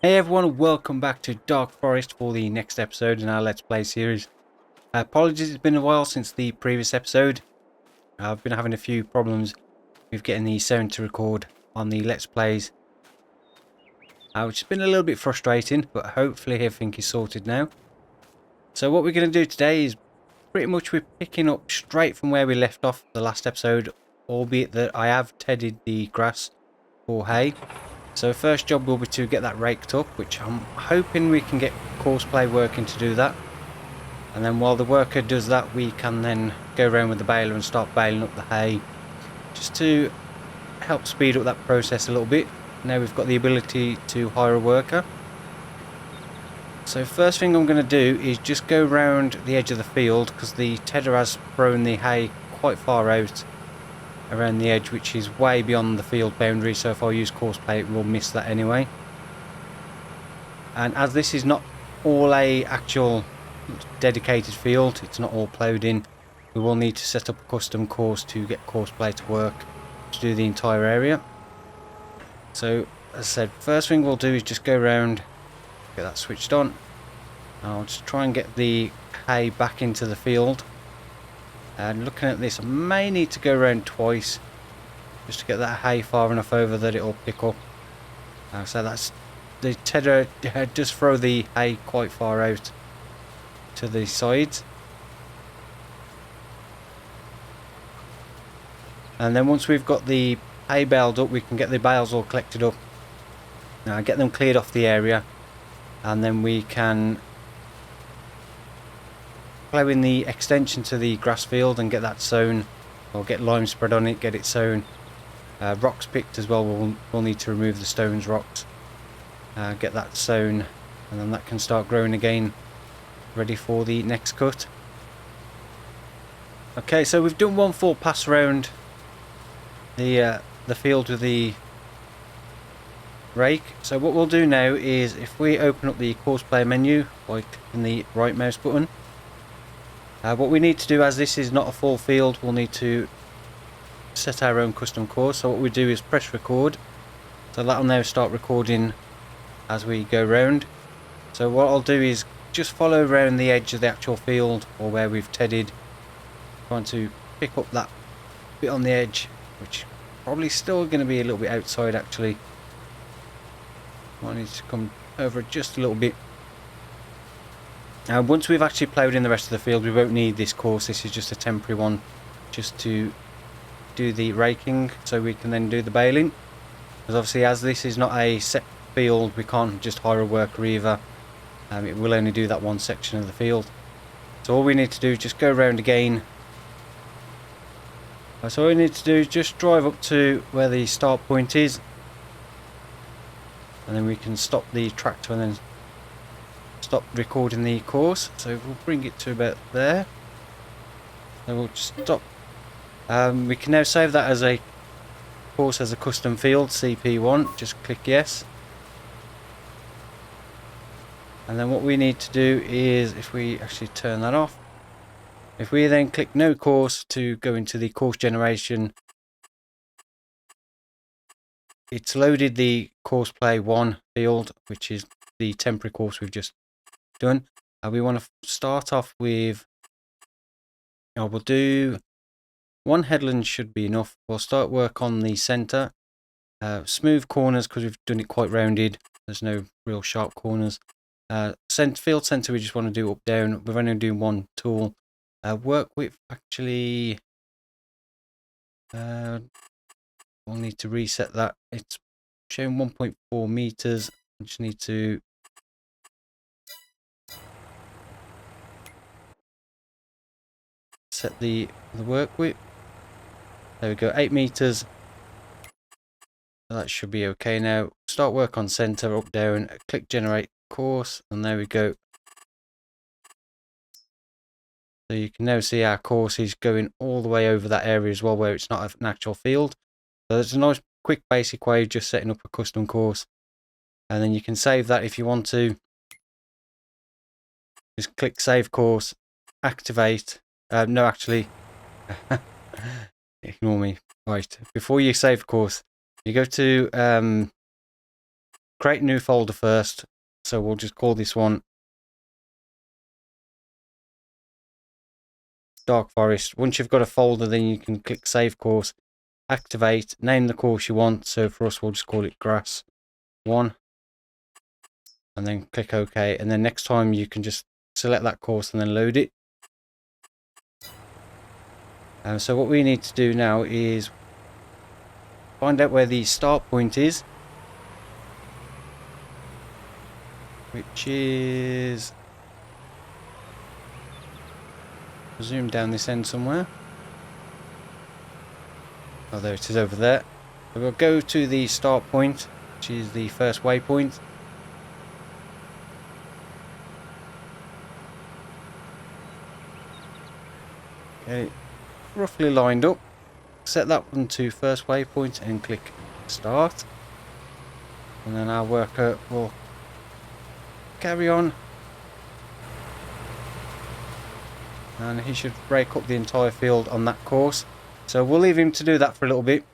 Hey everyone, welcome back to Dark Forest for the next episode in our Let's Play series. Apologies, it's been a while since the previous episode. I've been having a few problems with getting the sound to record on the Let's Plays, which has been a little bit frustrating, but hopefully everything is sorted now. So what we're going to do today is pretty much we're picking up straight from where we left off the last episode, albeit that I have tedded the grass for hay. So first job will be to get that raked up, which I'm hoping we can get courseplay working to do that. And then while the worker does that, we can then go around with the baler and start baling up the hay, just to help speed up that process a little bit. Now we've got the ability to hire a worker. So first thing I'm going to do is just go around the edge of the field, because the tedder has thrown the hay quite far out around the edge, which is way beyond the field boundary, so if I use courseplay it will miss that anyway. And as this is not all a actual dedicated field, it's not all ploughed in, we will need to set up a custom course to get courseplay to work to do the entire area. So as I said, first thing we'll do is just go around, get that switched on. I'll just try and get the hay back into the field. And looking at this, I may need to go around twice just to get that hay far enough over that it'll pick up. So that's the tedder does throw the hay quite far out to the sides. And then once we've got the hay baled up, we can get the bales all collected up. Now get them cleared off the area, and then we can plough in the extension to the grass field and get that sown, or get lime spread on it, get it sown. Rocks picked as well, we'll need to remove the stones, rocks, get that sown, and then that can start growing again, ready for the next cut. Okay, so we've done one full pass around the field with the rake. So what we'll do now is, if we open up the courseplay menu by clicking the right mouse button, what we need to do, as this is not a full field, we'll need to set our own custom course. So what we do is press record, so that'll now start recording as we go round. So what I'll do is just follow around the edge of the actual field, or where we've tedded, trying to pick up that bit on the edge, which probably still going to be a little bit outside actually. Might need to come over just a little bit. Once we've actually ploughed in the rest of the field, we won't need this course. This is just a temporary one, just to do the raking, so we can then do the baling. Because obviously, as this is not a set field, we can't just hire a worker either. It will only do that one section of the field. So all we need to do is just go around again. So all we need to do is just drive up to where the start point is, and then we can stop the tractor and then stop recording the course. So we'll bring it to about there. So we'll just stop. We can now save that as a course as a custom field, CP1. Just click yes. And then what we need to do is, if we actually turn that off, if we then click no course to go into the course generation, it's loaded the courseplay 1 field, which is the temporary course we've just done. We want to start off with, we'll do one headland should be enough. We'll start work on the center, smooth corners, because we've done it quite rounded, there's no real sharp corners. Field center we just want to do up down. We're only doing one tool. Work width, actually we'll need to reset that. It's showing 1.4 meters. I just need to set the work width. There we go, 8 meters. That should be okay now. Start work on center, up down, click generate course, and there we go. So you can now see our course is going all the way over that area as well, where it's not an actual field. So there's a nice quick basic way of just setting up a custom course, and then you can save that if you want to. Just click save course, activate. No, actually ignore me. Right, before you save course, you go to create a new folder first. So we'll just call this one Dark Forest. Once you've got a folder, then you can click Save Course, activate, name the course you want. So for us, we'll just call it Grass 1. And then click OK. And then next time you can just select that course and then load it. So what we need to do now is find out where the start point is, which is, zoom down this end somewhere. Oh, there it is over there. So we'll go to the start point, which is the first waypoint. Okay, roughly lined up. Set that one to first waypoint and click start. And then our worker will carry on. And he should break up the entire field on that course. So we'll leave him to do that for a little bit,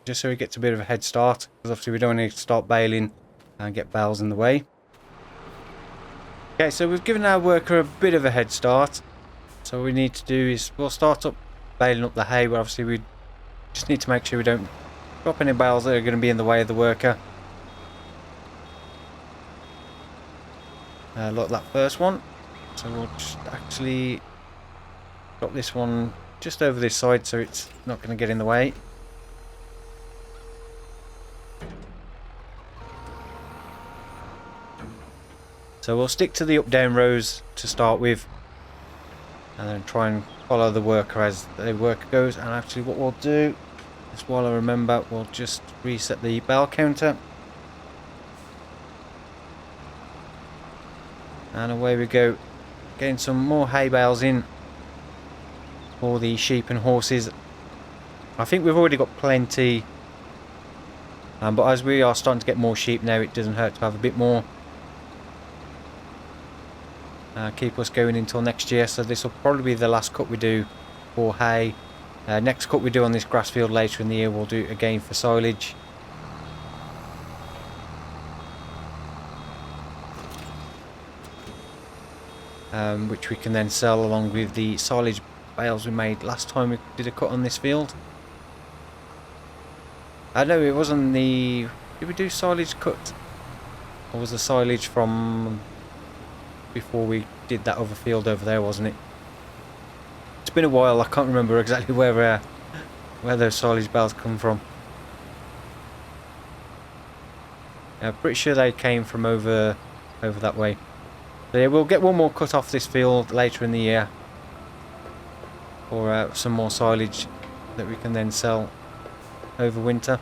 just so he gets a bit of a head start, because obviously we don't need to start baling and get bales in the way. Okay, so we've given our worker a bit of a head start. So what we need to do is we'll start up baling up the hay, but obviously we just need to make sure we don't drop any bales that are going to be in the way of the worker. Look at that first one. So we'll just actually drop this one just over this side so it's not going to get in the way. So we'll stick to the up down rows to start with, and then try and follow the worker as the worker goes. And actually what we'll do is, while I remember, we'll just reset the bale counter. And away we go, getting some more hay bales in for the sheep and horses. I think we've already got plenty, but as we are starting to get more sheep now, it doesn't hurt to have a bit more. Keep us going until next year. So this will probably be the last cut we do for hay. Next cut we do on this grass field later in the year, we'll do it again for silage. Which we can then sell along with the silage bales we made last time we did a cut on this field. I know it wasn't the... Did we do silage cut? Or was the silage from before we did that other field over there, wasn't it? It's been a while, I can't remember exactly where those silage bales come from. I'm pretty sure they came from over that way. So yeah, we'll get one more cut off this field later in the year, or some more silage that we can then sell over winter.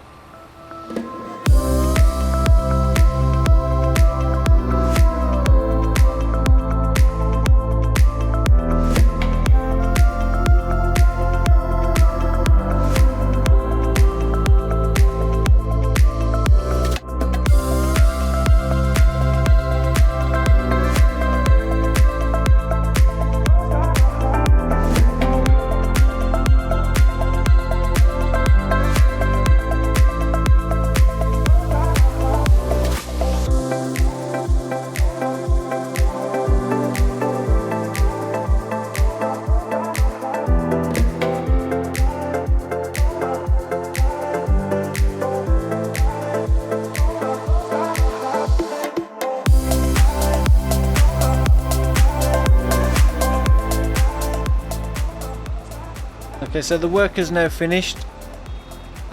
Okay, so the work is now finished.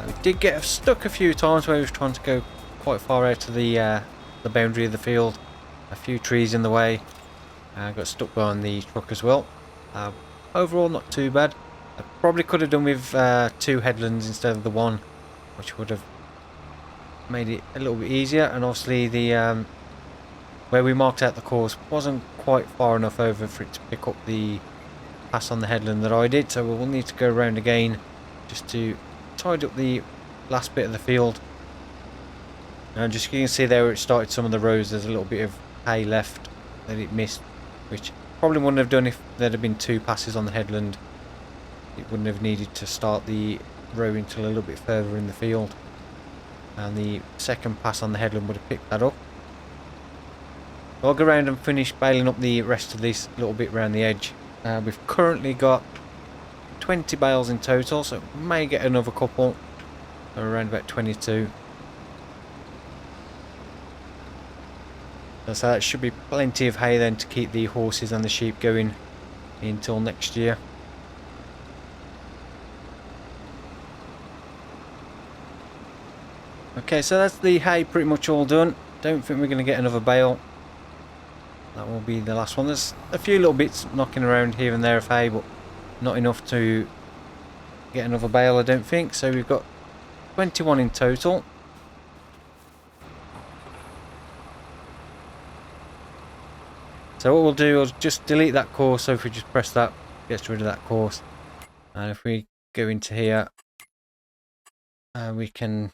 We did get stuck a few times where we were trying to go quite far out to the boundary of the field. A few trees in the way. Got stuck behind the truck as well. Overall, not too bad. I probably could have done with 2 headlands instead of the 1, which would have made it a little bit easier. And obviously, the where we marked out the course wasn't quite far enough over for it to pick up the pass on the headland that I did, so we'll need to go around again just to tidy up the last bit of the field. And just you can see there where it started some of the rows, there's a little bit of hay left that it missed, which probably wouldn't have done if there had been 2 passes on the headland. It wouldn't have needed to start the row until a little bit further in the field. and the second pass on the headland would have picked that up. I'll go around and finish baling up the rest of this little bit around the edge. We've currently got 20 bales in total, so may get another couple, so around about 22. So that should be plenty of hay then to keep the horses and the sheep going until next year. Okay, so that's the hay pretty much all done. Don't think we're going to get another bale. That will be the last one. There's a few little bits knocking around here and there of hay, but not enough to get another bale, I don't think. So we've got 21 in total. So what we'll do is just delete that course. So if we just press that, it gets rid of that course. And if we go into here, we can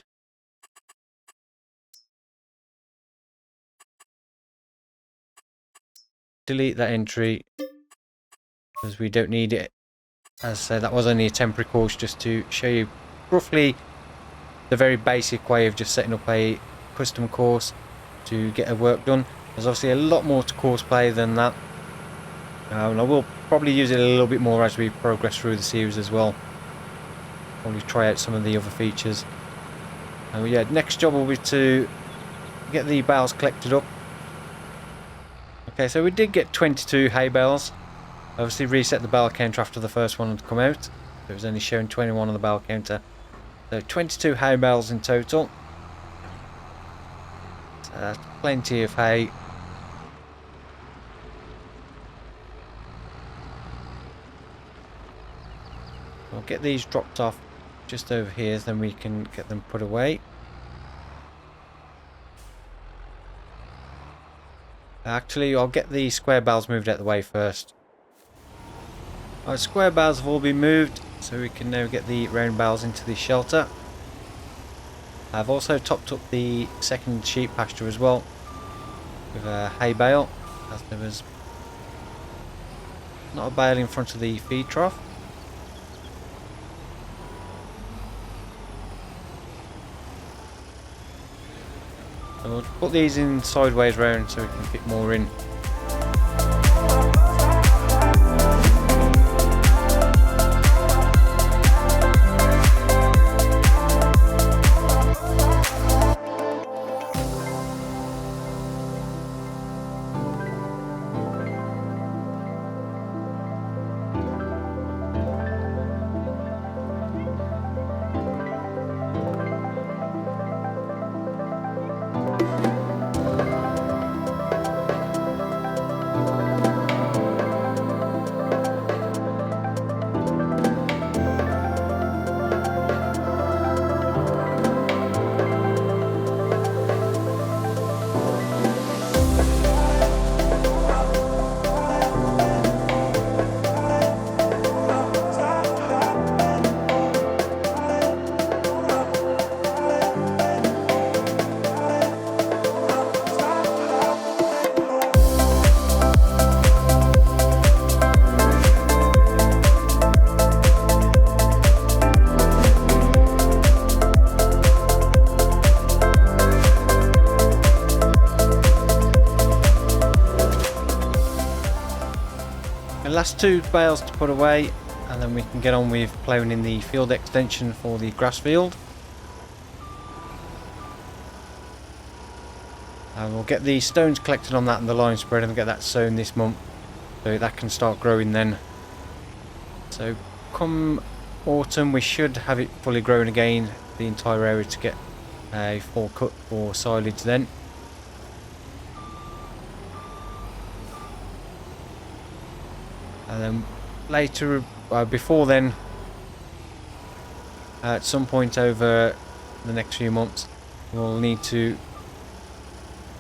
delete that entry because we don't need it. As I said, that was only a temporary course just to show you roughly the very basic way of just setting up a custom course to get a work done. There's obviously a lot more to courseplay than that, and I will probably use it a little bit more as we progress through the series as well. Probably try out some of the other features. And yeah, next job will be to get the bales collected up. Okay, so we did get 22 hay bales. Obviously reset the bale counter after the first one had come out. It was only showing 21 on the bale counter. So 22 hay bales in total. So that's plenty of hay. We'll get these dropped off just over here, then we can get them put away. Actually, I'll get the square bales moved out of the way first. Our square bales have all been moved, so we can now get the round bales into the shelter. I've also topped up the second sheep pasture as well with a hay bale, as there was not a bale in front of the feed trough. So we'll put these in sideways round so we can fit more in. Last two bales to put away, and then we can get on with ploughing in the field extension for the grass field. And we'll get the stones collected on that and the line spread and get that sown this month, so that can start growing then. So come autumn we should have it fully grown again, the entire area, to get a full cut for silage then. And then later, before then, at some point over the next few months, we'll need to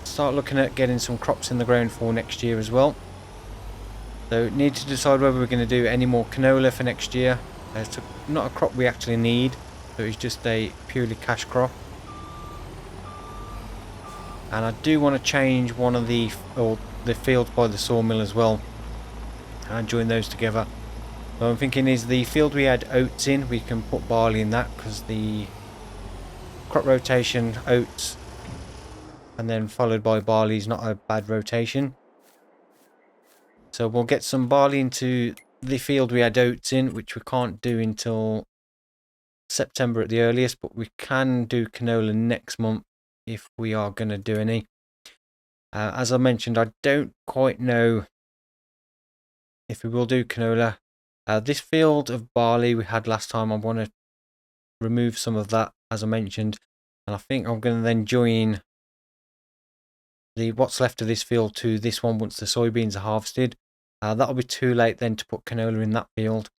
start looking at getting some crops in the ground for next year as well. So need to decide whether we're going to do any more canola for next year. It's not a crop we actually need, so it's just a purely cash crop. And I do want to change one of the fields by the sawmill as well, and join those together. So I'm thinking is the field we had oats in, we can put barley in that, because the crop rotation, oats, and then followed by barley is not a bad rotation. So we'll get some barley into the field we had oats in, which we can't do until September at the earliest, but we can do canola next month if we are going to do any. As I mentioned, I don't quite know if we will do canola. This field of barley we had last time, I want to remove some of that, as I mentioned, and I think I'm going to then join what's left of this field to this one once the soybeans are harvested. That'll be too late then to put canola in that field.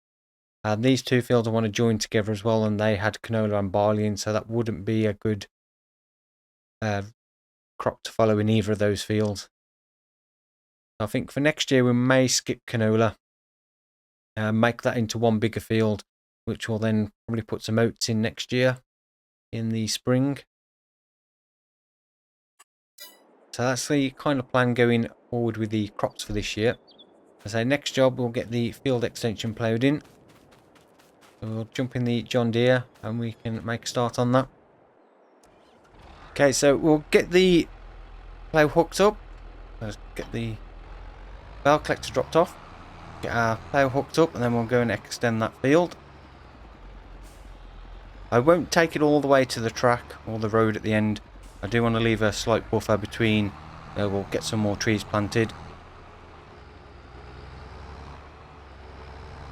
These two fields I want to join together as well, and they had canola and barley in, so that wouldn't be a good crop to follow in either of those fields. I think for next year we may skip canola, make that into one bigger field, which will then probably put some oats in next year in the spring. So that's the kind of plan going forward with the crops for this year. As our next job, we'll get the field extension ploughed in. So we'll jump in the John Deere and we can make a start on that. Okay, so we'll get the plough hooked up. Let's get the bale collector dropped off. Get our plough hooked up and then we'll go and extend that field. I won't take it all the way to the track or the road at the end. I do want to leave a slight buffer between. We'll get some more trees planted.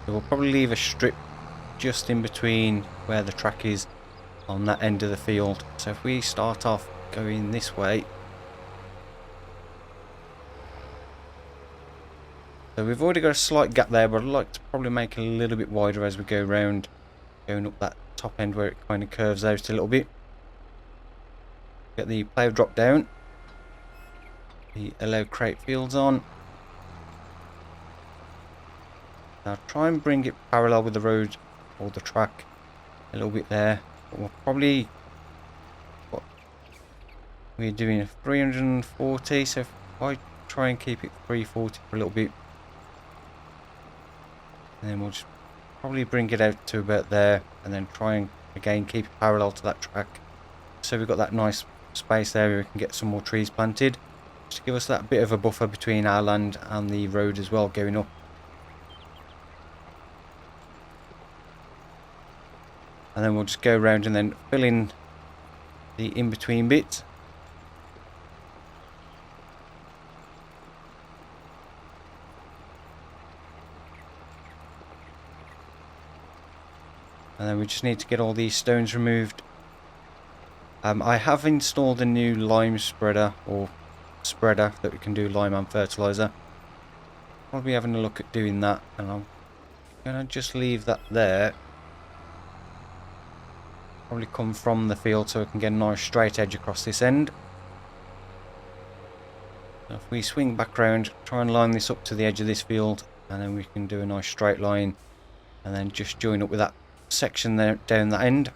So we'll probably leave a strip just in between where the track is on that end of the field. So if we start off going this way, so we've already got a slight gap there, but I'd like to probably make it a little bit wider as we go around, going up that top end where it kind of curves out a little bit. Get the plough drop down, the allow crate fields on. Now try and bring it parallel with the road or the track a little bit there. But we'll probably, what we're doing, 340, so if I try and keep it 340 for a little bit, and then we'll just probably bring it out to about there, and then try and again keep it parallel to that track, so we've got that nice space there where we can get some more trees planted, just to give us that bit of a buffer between our land and the road as well going up. And then we'll just go around and then fill in the in-between bits. And then we just need to get all these stones removed. I have installed a new lime spreader, or spreader, that we can do lime and fertilizer. I'll be having a look at doing that, and I'm going to just leave that there. Probably come from the field so we can get a nice straight edge across this end. So if we swing back round, try and line this up to the edge of this field, and then we can do a nice straight line, and then just join up with that section there down that end.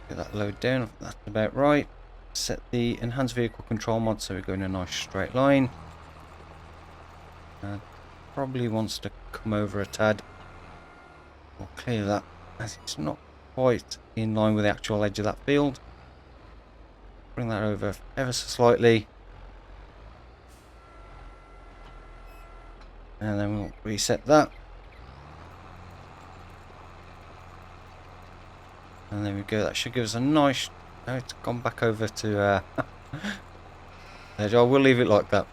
Get that load down, that's about right. Set the enhanced vehicle control mod so we go in a nice straight line. Probably wants to come over a tad. We'll clear that as it's not quite in line with the actual edge of that field. Bring that over ever so slightly. And then we'll reset that. And there we go, that should give us a nice... Oh, it's gone back over to... I will leave it like that.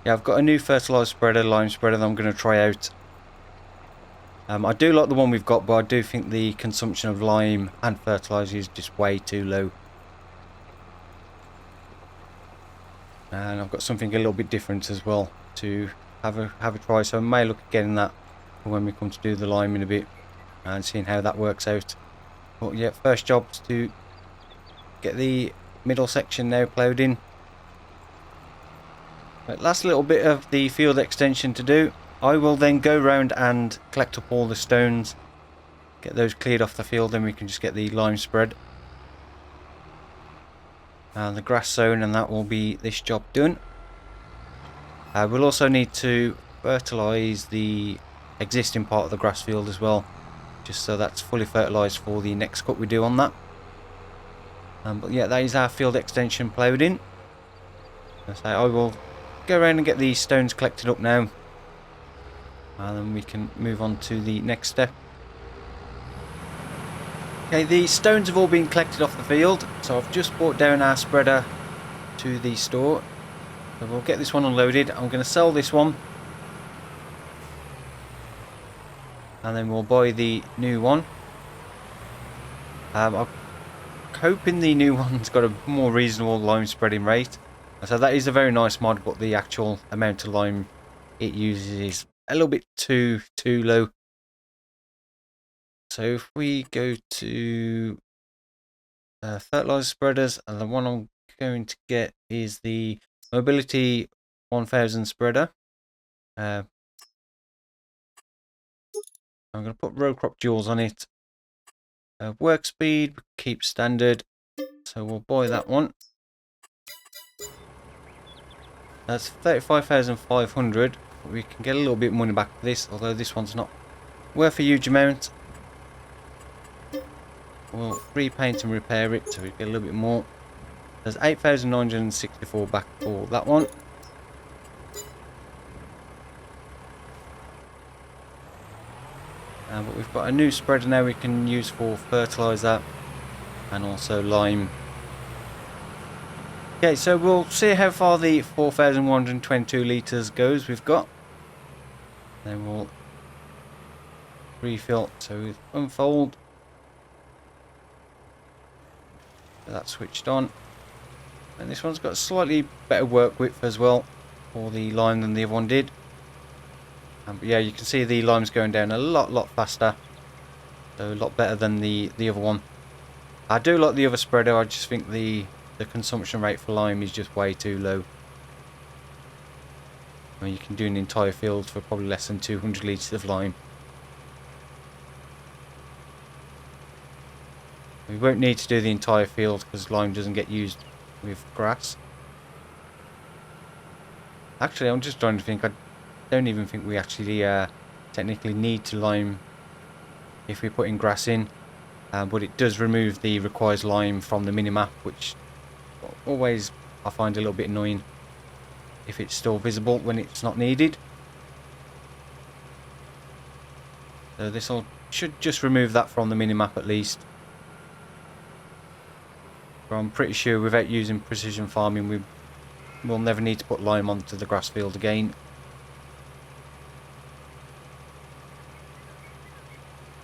Yeah, I've got a new fertilizer spreader, lime spreader, that I'm going to try out. I do like the one we've got, but I do think the consumption of lime and fertilizer is just way too low. And I've got something a little bit different as well to have a try, so I may look at getting that when we come to do the lime in a bit and seeing how that works out. But yeah, first job is to get the middle section now ploughed in. Right, last little bit of the field extension to do. I will then go round and collect up all the stones, get those cleared off the field, then we can just get the lime spread and the grass sown, and that will be this job done. We'll also need to fertilise the existing part of the grass field as well, just so that's fully fertilised for the next cut we do on that. But yeah, that is our field extension ploughed in. So I will go around and get these stones collected up now, and then we can move on to the next step. Okay, the stones have all been collected off the field, so I've just brought down our spreader to the store. So we'll get this one unloaded. I'm going to sell this one, and then we'll buy the new one. I'm hoping the new one's got a more reasonable lime spreading rate. So that is a very nice mod, but the actual amount of lime it uses is a little bit too low. So if we go to fertilizer spreaders, and the one I'm going to get is the Mobility 1000 spreader. I'm going to put row crop duals on it. Work speed, keep standard, so we'll buy that one. That's 35,500. We can get a little bit of money back for this, although this one's not worth a huge amount. We'll repaint and repair it, so we get a little bit more. There's 8,964 back for that one. But we've got a new spreader now we can use for fertilizer and also lime. Okay, so we'll see how far the 4,122 litres goes we've got. Then we'll refill, so we unfold. That's switched on. And this one's got slightly better work width as well for the lime than the other one did. But yeah, you can see the lime's going down a lot faster. So a lot better than the other one. I do like the other spreader, I just think the consumption rate for lime is just way too low. I mean, you can do an entire field for probably less than 200 litres of lime. We won't need to do the entire field because lime doesn't get used with grass. Actually, I'm just trying to think, I don't even think we actually technically need to lime if we put in grass in. But it does remove the requires lime from the minimap, which always I find a little bit annoying if it's still visible when it's not needed. So this should just remove that from the minimap at least. But I'm pretty sure without using precision farming we'll never need to put lime onto the grass field again.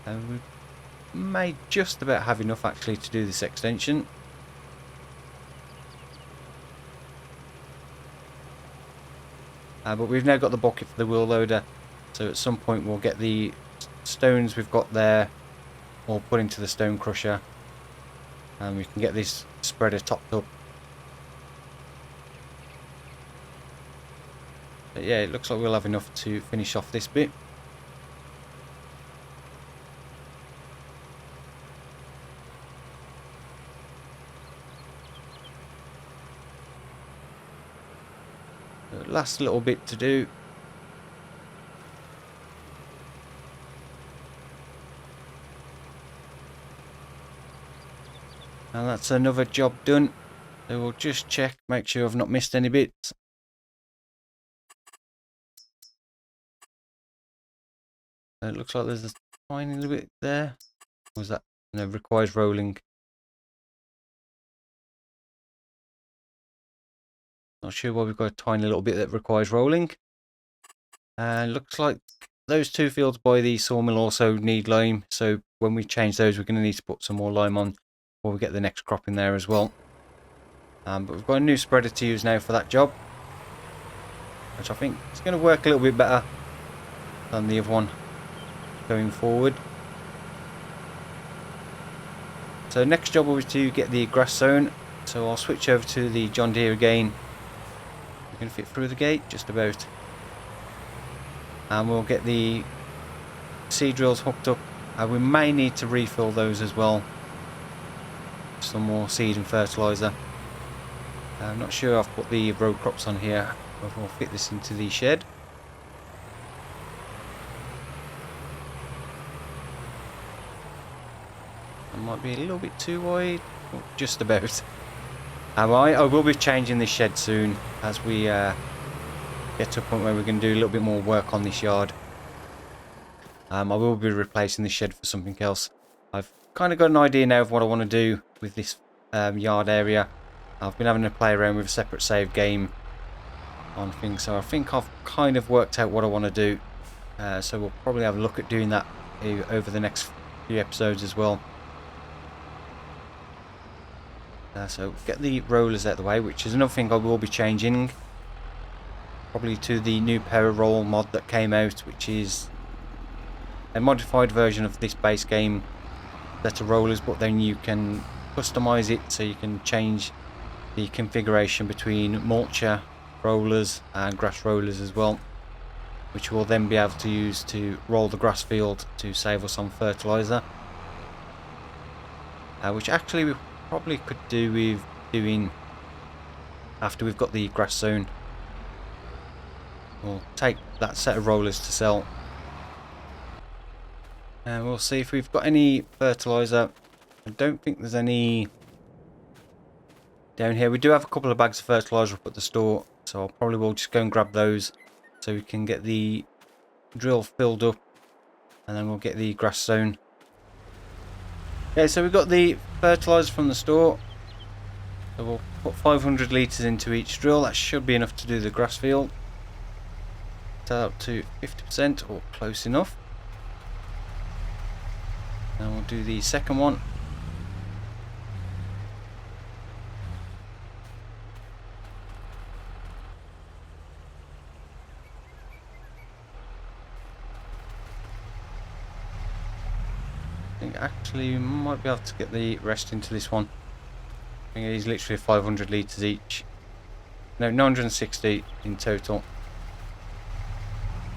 And we may just about have enough actually to do this extension. But we've now got the bucket for the wheel loader, so at some point we'll get the stones we've got there all put into the stone crusher, and we can get this spreader topped up. But yeah, it looks like we'll have enough to finish off this bit. Last little bit to do. And that's another job done. So we'll just check, make sure I've not missed any bits. It looks like there's a tiny little bit there. Or was that? No, requires rolling. Not sure why we've got a tiny little bit that requires rolling. Looks like those two fields by the sawmill also need lime, so when we change those we're going to need to put some more lime on before we get the next crop in there as well. But we've got a new spreader to use now for that job, which I think is going to work a little bit better than the other one going forward. So next job will be to get the grass sown, so I'll switch over to the John Deere again. We can fit through the gate just about, and we'll get the seed drills hooked up. We may need to refill those as well, some more seed and fertilizer. I'm not sure I've put the row crops on here, but we'll fit this into the shed. It might be a little bit too wide, or just about. I will be changing this shed soon as we get to a point where we can do a little bit more work on this yard. I will be replacing this shed for something else. I've kind of got an idea now of what I want to do with this yard area. I've been having to play around with a separate save game on things, so I think I've kind of worked out what I want to do. So we'll probably have a look at doing that over the next few episodes as well. So get the rollers out of the way, which is another thing I will be changing. Probably to the new power roll mod that came out, which is a modified version of this base game set of rollers, but then you can customize it so you can change the configuration between mulcher rollers and grass rollers as well, which we'll then be able to use to roll the grass field to save us on fertilizer, which actually we probably could do with doing after we've got the grass sown. We'll take that set of rollers to sell, and we'll see if we've got any fertilizer. I don't think there's any down here. We do have a couple of bags of fertilizer up at the store, so I'll probably will just go and grab those so we can get the drill filled up, and then we'll get the grass sown. Okay, so we've got the fertilizer from the store, so we'll put 500 litres into each drill. That should be enough to do the grass field. Up to 50% or close enough. And we'll do the second one. I think actually we might be able to get the rest into this one. I think it is literally 500 litres each. No, 960 in total.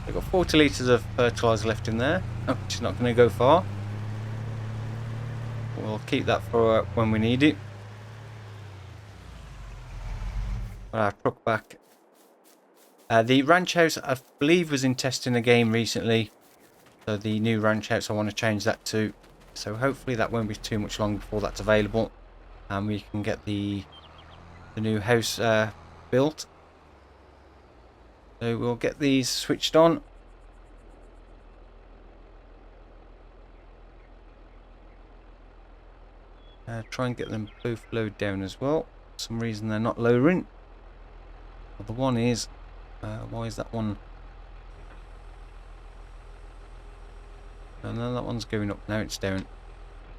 We've got 40 litres of fertiliser left in there, which is not going to go far. We'll keep that for when we need it. Put our truck back. The ranch house, I believe, was in testing a game recently. So the new ranch house, I want to change that to. So hopefully that won't be too much long before that's available, and we can get the new house built. So we'll get these switched on. Try and get them both lowered down as well. For some reason they're not lowering. Well, the one is. Why is that one? And then that one's going up. Now it's down.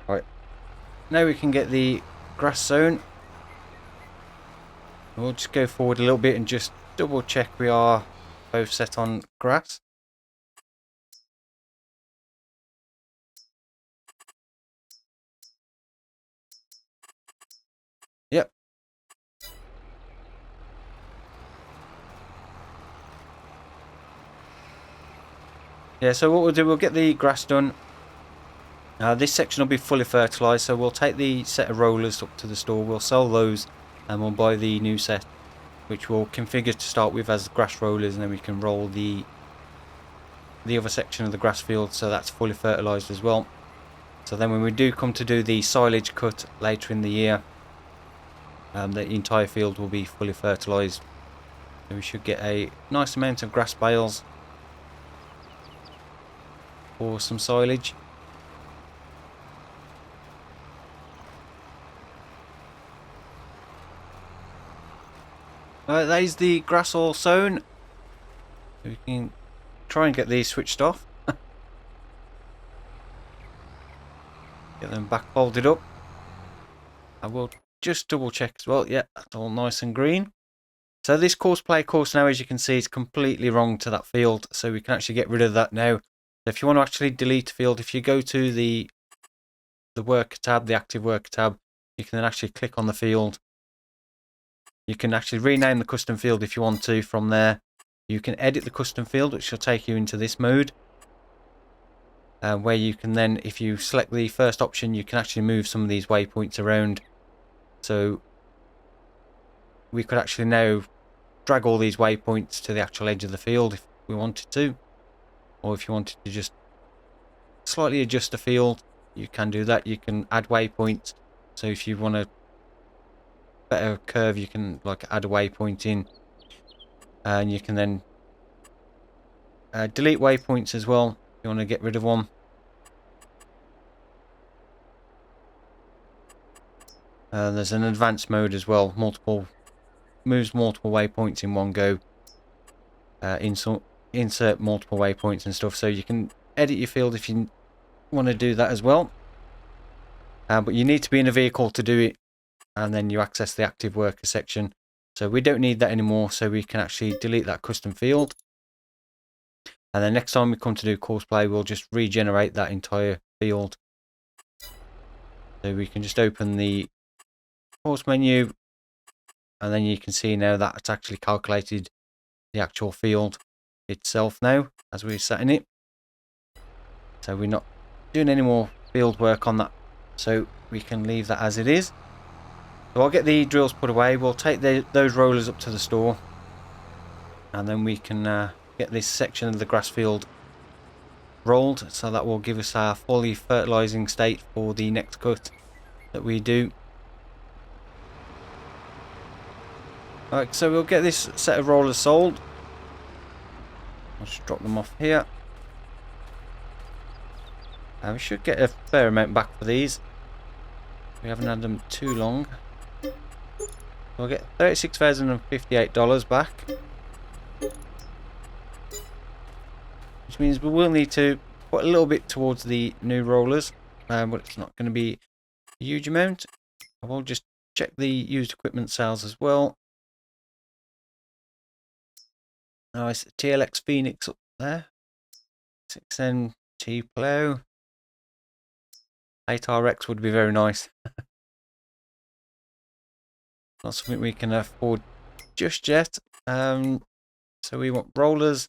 Right. Now we can get the grass sown. We'll just go forward a little bit and just double check we are both set on grass. Yep. Yeah, so what we'll do, we'll get the grass done. This section will be fully fertilised, so we'll take the set of rollers up to the store, we'll sell those, and we'll buy the new set, which we'll configure to start with as grass rollers, and then we can roll the other section of the grass field, so that's fully fertilised as well. So then when we do come to do the silage cut later in the year, the entire field will be fully fertilised. So we should get a nice amount of grass bales for some silage. That is the grass all sown. We can try and get these switched off. Get them back folded up. I will just double check as well. Yeah, that's all nice and green. So this courseplay course now, as you can see, is completely wrong to that field. So we can actually get rid of that now. So if you want to actually delete a field, if you go to the worker tab, the active worker tab, you can then actually click on the field. You can actually rename the custom field if you want to from there. You can edit the custom field, which will take you into this mode. Where you can then, if you select the first option, you can actually move some of these waypoints around. So we could actually now drag all these waypoints to the actual edge of the field if we wanted to, or if you wanted to just slightly adjust the field, you can do that. You can add waypoints, so if you want a better curve, you can like add a waypoint in, and you can then delete waypoints as well if you want to get rid of one. There's an advanced mode as well, moves multiple waypoints in one go, insert multiple waypoints and stuff, so you can edit your field if you want to do that as well. But you need to be in a vehicle to do it, and then you access the active worker section. So we don't need that anymore, so we can actually delete that custom field. And then next time we come to do courseplay, we'll just regenerate that entire field. So we can just open the course menu, and then you can see now that it's actually calculated the actual field itself now as we're setting it. So we're not doing any more field work on that, so we can leave that as it is. So I'll get the drills put away. We'll take those rollers up to the store, and then we can get this section of the grass field rolled, so that will give us our fully fertilizing state for the next cut that we do. Alright, so we'll get this set of rollers sold. I'll just drop them off here. We should get a fair amount back for these. We haven't had them too long. We'll get $36,058 back, which means we will need to put a little bit towards the new rollers, but it's not going to be a huge amount. I will just check the used equipment sales as well. Nice TLX Phoenix up there, 6N T plow, 8RX would be very nice. Not something we can afford just yet. So we want rollers.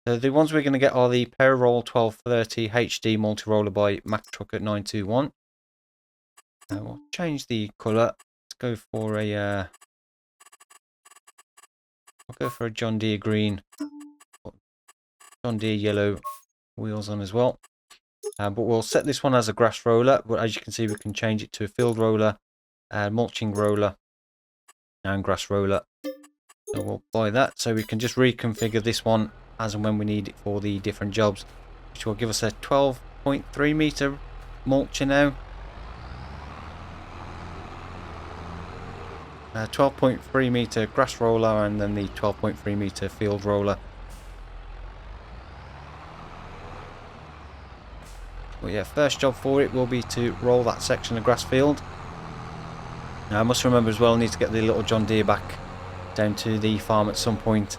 So the ones we're going to get are the Pararoll 1230 HD multi-roller by Mack Truck at 921. We'll change the colour. Let's go for a I'll go for a John Deere green. John Deere yellow wheels on as well. But we'll set this one as a grass roller. But as you can see, we can change it to a field roller, mulching roller, and grass roller. So we'll buy that. So we can just reconfigure this one as and when we need it for the different jobs, which will give us a 12.3 meter mulcher now. 12.3 meter grass roller, and then the 12.3 meter field roller. But yeah, first job for it will be to roll that section of grass field. Now I must remember as well, I need to get the little John Deere back down to the farm at some point.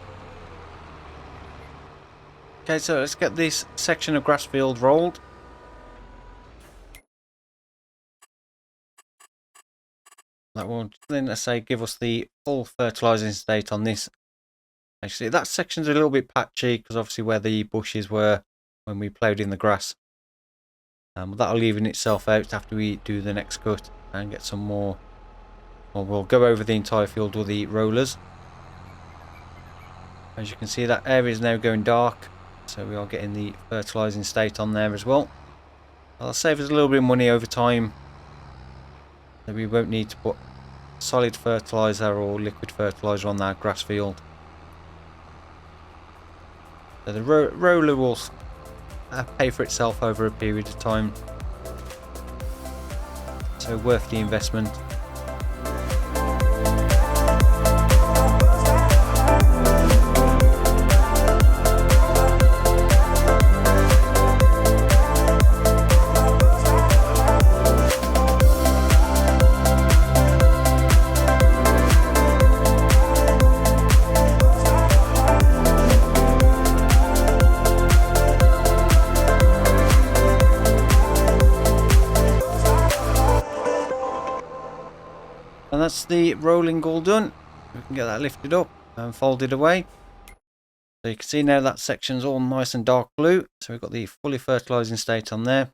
Okay, so let's get this section of grass field rolled. That will then, let's say, give us the full fertilizing state on this. Actually, that section's a little bit patchy because obviously where the bushes were when we ploughed in the grass. That'll even itself out after we do the next cut and get some more. Or we'll go over the entire field with the rollers. As you can see, that area is now going dark, so we are getting the fertilizing state on there as well. That'll save us a little bit of money over time, so we won't need to put solid fertilizer or liquid fertilizer on that grass field. So the roller will pay for itself over a period of time, so worth the investment. And that's the rolling all done. We can get that lifted up and folded away. So you can see now that section's all nice and dark blue. So we've got the fully fertilizing state on there.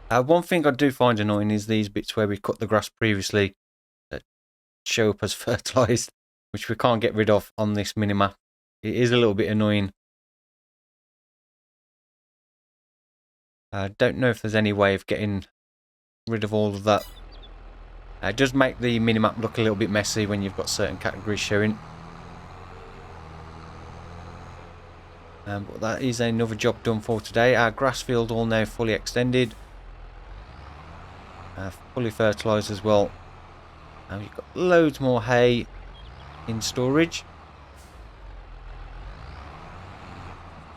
One thing I do find annoying is these bits where we cut the grass previously that show up as fertilized, which we can't get rid of on this minimap. It is a little bit annoying. I don't know if there's any way of getting rid of all of that. It does make the minimap look a little bit messy when you've got certain categories showing. But that is another job done for today. Our grass field all now fully extended. Fully fertilised as well. And we've got loads more hay in storage.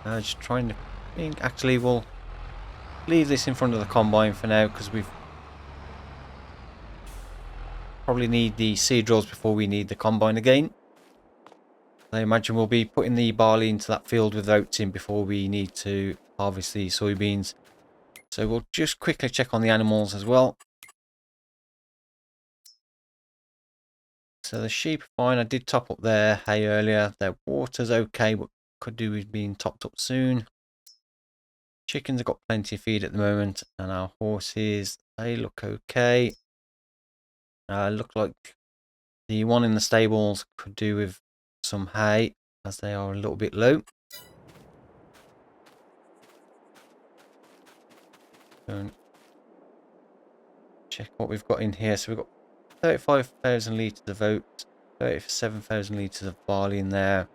Just trying to think. Actually, we'll leave this in front of the combine for now because we've probably need the seed drills before we need the combine again. I imagine we'll be putting the barley into that field with oats in before we need to harvest the soybeans. So we'll just quickly check on the animals as well. So the sheep are fine. I did top up their hay earlier. Their water's okay, but could do with being topped up soon. Chickens have got plenty of feed at the moment, and our horses, they look okay. Look like the one in the stables could do with some hay as they are a little bit low. And check what we've got in here. So we've got 35,000 litres of oats, 37,000 litres of barley in there,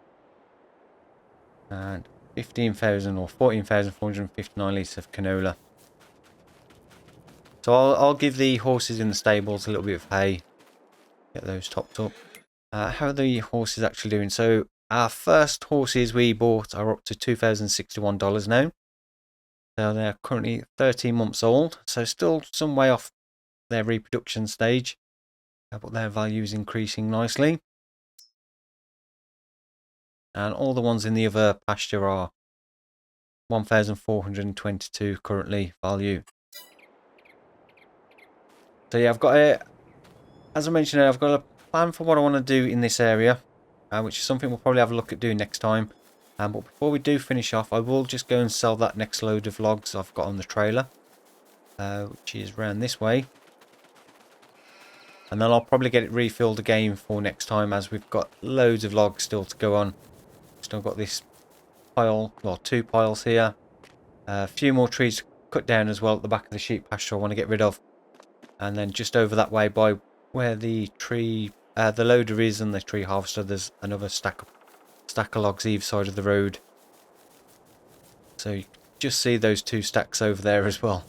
and 15,000 or 14,459 litres of canola. So I'll give the horses in the stables a little bit of hay, get those topped up. How are the horses actually doing? So our first horses we bought are up to $2,061 now. So they're currently 13 months old, so still some way off their reproduction stage, but their value is increasing nicely. And all the ones in the other pasture are 1,422 currently value. So yeah, I've got as I mentioned, I've got a plan for what I want to do in this area, which is something we'll probably have a look at doing next time. But before we do finish off, I will just go and sell that next load of logs I've got on the trailer, which is round this way. And then I'll probably get it refilled again for next time, as we've got loads of logs still to go on. Still got this pile, well, 2 piles here. A few more trees to cut down as well at the back of the sheep pasture I want to get rid of. And then just over that way by where the loader is and the tree harvester, there's another stack of logs either side of the road. So you can just see those 2 stacks over there as well.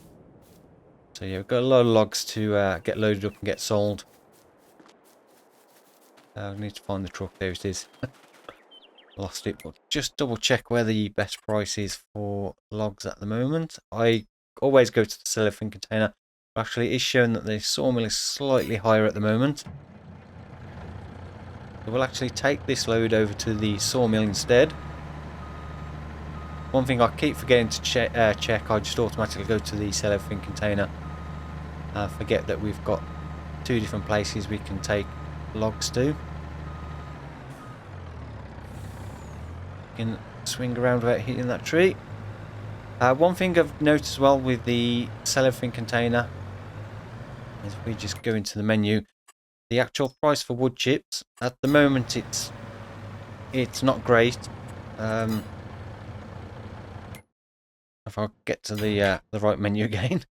So yeah, we've got a lot of logs to get loaded up and get sold. I need to find the truck. There it is. Lost it, but just double check where the best price is for logs at the moment. I always go to the cellophane container. Actually, it is showing that the sawmill is slightly higher at the moment. So we'll actually take this load over to the sawmill instead. One thing I keep forgetting to check, I just automatically go to the cellophane container. I forget that we've got 2 different places we can take logs to. You can swing around without hitting that tree. One thing I've noticed as well with the cellophane container is if we just go into the menu, the actual price for wood chips at the moment it's not great. If I get to the right menu again.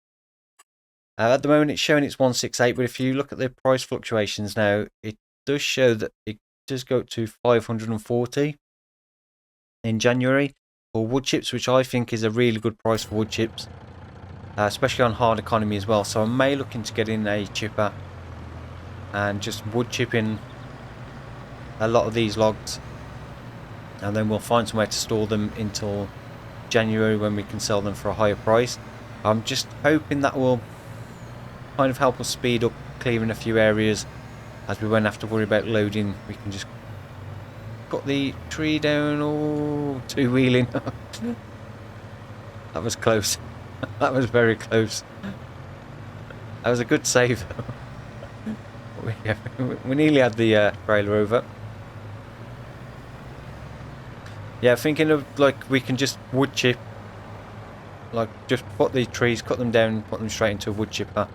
At the moment it's showing it's 168, but if you look at the price fluctuations now, it does show that it does go up to 540 in January for wood chips, which I think is a really good price for wood chips, especially on hard economy as well. So I may look into getting a chipper and just wood chipping a lot of these logs, and then we'll find somewhere to store them until January when we can sell them for a higher price. I'm just hoping that will kind of help us speed up clearing a few areas, as we won't have to worry about loading. We can just cut the tree down. Oh, 2-wheeling. That was close. That was very close. That was a good save. We nearly had the trailer over. Yeah, thinking of like we can just wood chip like just put the trees, cut them down, put them straight into a wood chipper,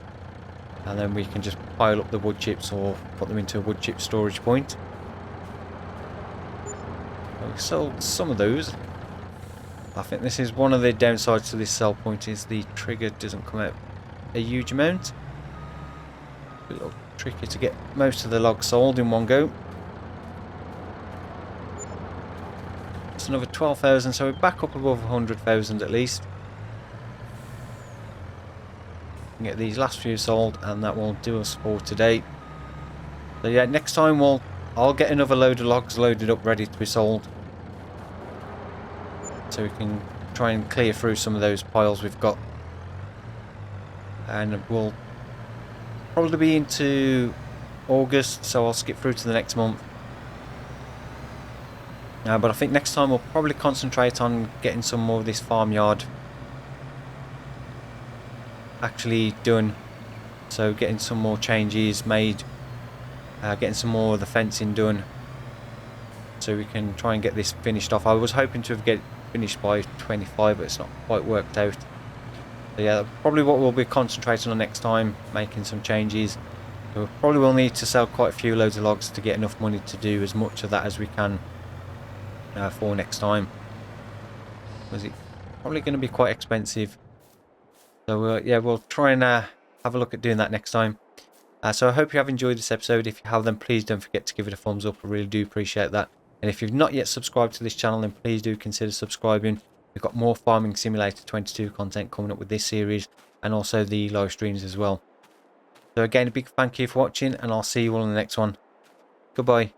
and then we can just pile up the wood chips or put them into a wood chip storage point. We sold some of those. I think this is one of the downsides to this sell point, is the trigger doesn't come out a huge amount. A little tricky to get most of the logs sold in one go. It's another 12,000, so we're back up above 100,000 at least. We can get these last few sold, and that will do us for today. So yeah, next time I'll get another load of logs loaded up, ready to be sold, so we can try and clear through some of those piles we've got. And we'll probably be into August, so I'll skip through to the next month. But I think next time we'll probably concentrate on getting some more of this farmyard actually done. So getting some more changes made, getting some more of the fencing done, so we can try and get this finished off. I was hoping to get finished by 25, but it's not quite worked out. So yeah, probably what we'll be concentrating on next time, making some changes. So we probably will need to sell quite a few loads of logs to get enough money to do as much of that as we can for next time, because it's probably going to be quite expensive. So yeah, we'll try and have a look at doing that next time. So I hope you have enjoyed this episode. If you have, then please don't forget to give it a thumbs up. I really do appreciate that. And if you've not yet subscribed to this channel, then please do consider subscribing. We've got more Farming Simulator 22 content coming up with this series, and also the live streams as well. So again, a big thank you for watching, and I'll see you all in the next one. Goodbye.